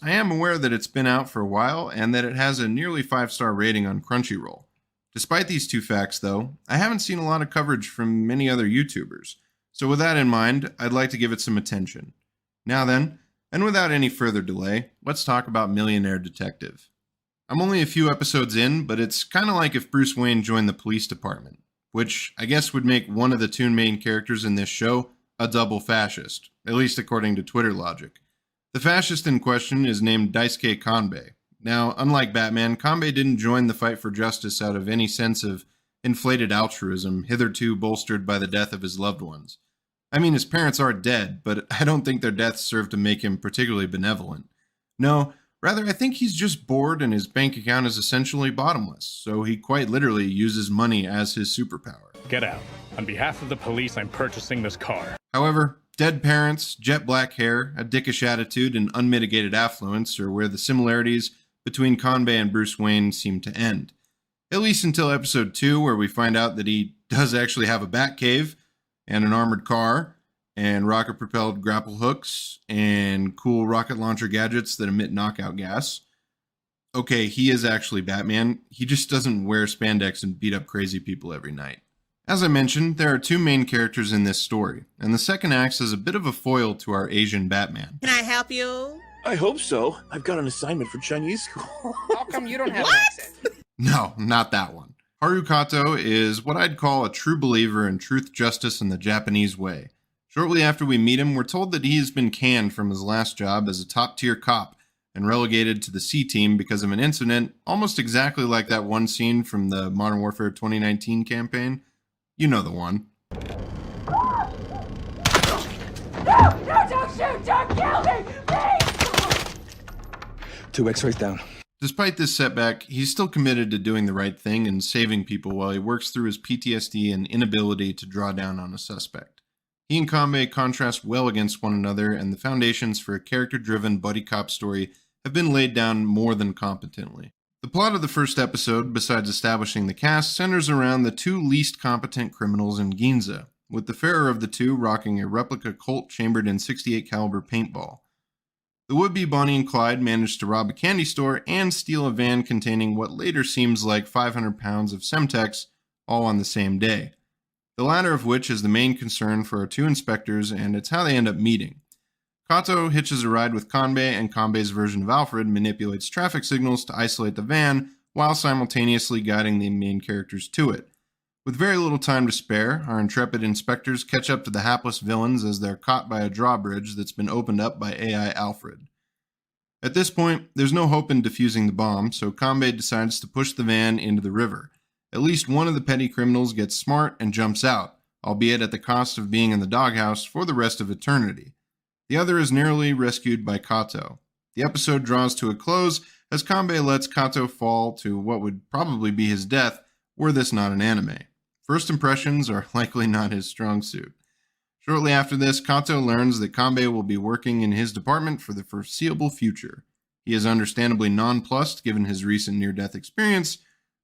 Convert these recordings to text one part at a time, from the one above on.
I am aware that it's been out for a while and that it has a nearly 5-star rating on Crunchyroll. Despite these two facts, though, I haven't seen a lot of coverage from many other YouTubers, so with that in mind, I'd like to give it some attention. Now then, and without any further delay, let's talk about Millionaire Detective. I'm only a few episodes in, but it's kind of like if Bruce Wayne joined the police department, which I guess would make one of the two main characters in this show a double fascist, at least according to Twitter logic. The fascist in question is named Daisuke Kanbei. Now, unlike Batman, Kanbei didn't join the fight for justice out of any sense of inflated altruism hitherto bolstered by the death of his loved ones. I mean, his parents are dead, but I don't think their deaths serve to make him particularly benevolent. No, rather, I think he's just bored and his bank account is essentially bottomless, so he quite literally uses money as his superpower. Get out. On behalf of the police, I'm purchasing this car. However, dead parents, jet black hair, a dickish attitude, and unmitigated affluence are where the similarities between Kanbei and Bruce Wayne seem to end. At least until episode 2, where we find out that he does actually have a bat cave, and an armored car, and rocket-propelled grapple hooks, and cool rocket launcher gadgets that emit knockout gas. Okay, he is actually Batman. He just doesn't wear spandex and beat up crazy people every night. As I mentioned, there are two main characters in this story, and the second acts as a bit of a foil to our Asian Batman. Can I help you? I hope so. I've got an assignment for Chinese school. How come you don't have an accent? No, not that one. Haru Kato is what I'd call a true believer in truth, justice, and the Japanese way. Shortly after we meet him, we're told that he has been canned from his last job as a top-tier cop and relegated to the C team because of an incident almost exactly like that one scene from the Modern Warfare 2019 campaign. You know the one. No, don't shoot! Don't kill me! Please! 2 X-rays down. Despite this setback, he's still committed to doing the right thing and saving people while he works through his PTSD and inability to draw down on a suspect. He and Kanbei contrast well against one another, and the foundations for a character-driven buddy cop story have been laid down more than competently. The plot of the first episode, besides establishing the cast, centers around the two least competent criminals in Ginza, with the fairer of the two rocking a replica Colt chambered in .68 caliber paintball. The would-be Bonnie and Clyde manage to rob a candy store and steal a van containing what later seems like 500 pounds of Semtex, all on the same day. The latter of which is the main concern for our two inspectors, and it's how they end up meeting. Kato hitches a ride with Kanbei, and Kanbei's version of Alfred manipulates traffic signals to isolate the van while simultaneously guiding the main characters to it. With very little time to spare, our intrepid inspectors catch up to the hapless villains as they're caught by a drawbridge that's been opened up by AI Alfred. At this point, there's no hope in defusing the bomb, so Kanbei decides to push the van into the river. At least one of the petty criminals gets smart and jumps out, albeit at the cost of being in the doghouse for the rest of eternity. The other is narrowly rescued by Kato. The episode draws to a close as Kanbei lets Kato fall to what would probably be his death were this not an anime. First impressions are likely not his strong suit. Shortly after this, Kato learns that Kanbei will be working in his department for the foreseeable future. He is understandably nonplussed given his recent near-death experience,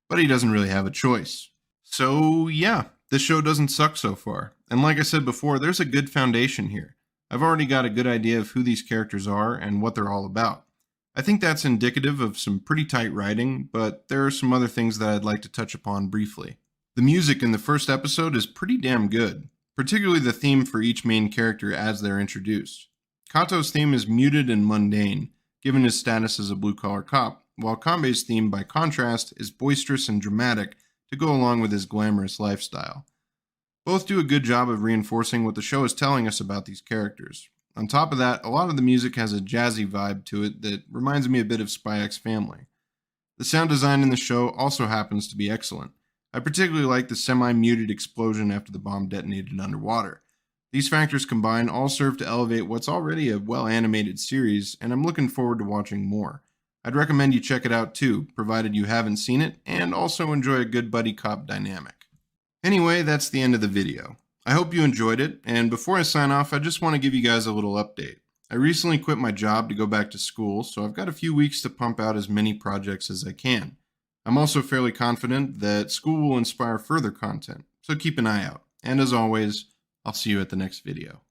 but he doesn't really have a choice. So yeah, this show doesn't suck so far. And like I said before, there's a good foundation here. I've already got a good idea of who these characters are and what they're all about. I think that's indicative of some pretty tight writing, but there are some other things that I'd like to touch upon briefly. The music in the first episode is pretty damn good, particularly the theme for each main character as they're introduced. Kato's theme is muted and mundane, given his status as a blue-collar cop, while Kanbei's theme, by contrast, is boisterous and dramatic to go along with his glamorous lifestyle. Both do a good job of reinforcing what the show is telling us about these characters. On top of that, a lot of the music has a jazzy vibe to it that reminds me a bit of Spy X Family. The sound design in the show also happens to be excellent. I particularly like the semi-muted explosion after the bomb detonated underwater. These factors combined all serve to elevate what's already a well-animated series, and I'm looking forward to watching more. I'd recommend you check it out too, provided you haven't seen it, and also enjoy a good buddy cop dynamic. Anyway, that's the end of the video. I hope you enjoyed it, and before I sign off, I just want to give you guys a little update. I recently quit my job to go back to school, so I've got a few weeks to pump out as many projects as I can. I'm also fairly confident that school will inspire further content, so keep an eye out. And as always, I'll see you at the next video.